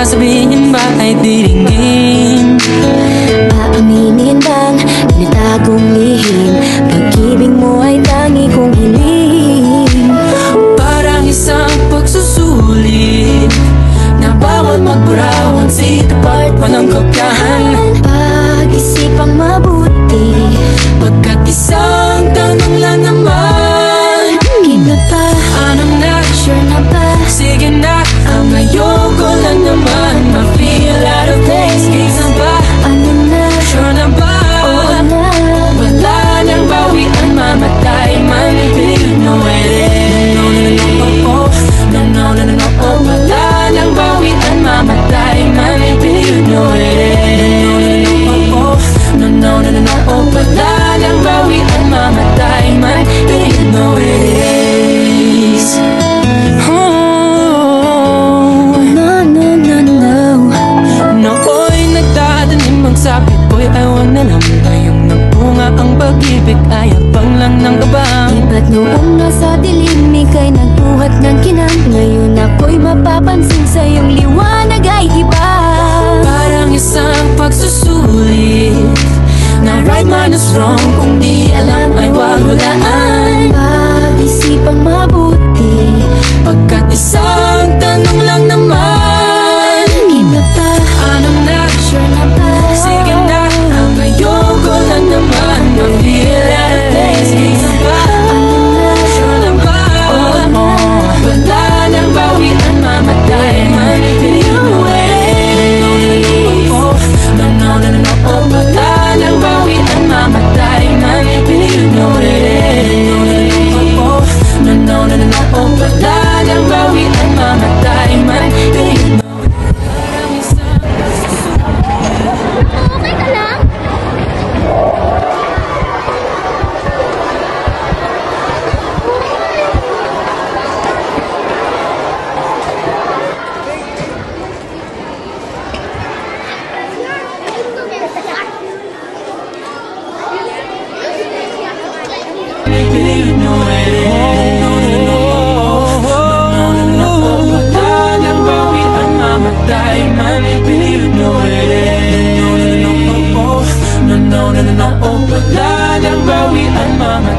sasabihin ba ay tiringin? Aaminin bang tinatagong lihim? Pag-ibig mo ay tangi kong hiling. Parang isang pagsusulit na bawal magburawan, sitapat pa ng kopyahan. Pag-isipang mabuti, pagkat isang tanong lang naman. Keep na pa, ano na, sure na ba? sige na, ang ngayon ko lang naman ma-feel out of place. Kaysa ba, Ano na, sure na ba? oo na. Wala nang bawian, mamatay man. Do you know it is? No, no, no, no, oh. No, no, no, no, no, oh. Wala nang bawian, mamatay man. Do you know it is? No, no, no, no, no, oh. Wala nang bawian, mamatay man. Do you know it is? No, no, no, no. Nooy nagtatanim ang sakit ko'y ayaw na lang. Ngayong nagbunga ang pag-ibig ay abang lang ng abang. Ba't noong nasa dilim ika'y nagbuhat ng kinang? Ngayon ako'y mapapansin sa iyong liwanag ay iba. Parang isang pagsusulit na right man is wrong. Kung di alam ay wag hulaan. Pag-isipang mabuti, Pagkat isang tanong lang naman. keep na pa, Ano na, sure na ba? sige na, ang ngayon ko lang naman ma-feel out of place. Kaysa ba, sure na ba? Wala nang bawian, mamatay man. Do you know it is? No, no, no, no, no, oh. Wala nang bawian, mamatay man. Do you know it is? No, no, no, no, no, oh. Wala nang bawian, mamatay man. Do you know it is? Parang isang Okay ka lang? Wala nang bawian, mamatay.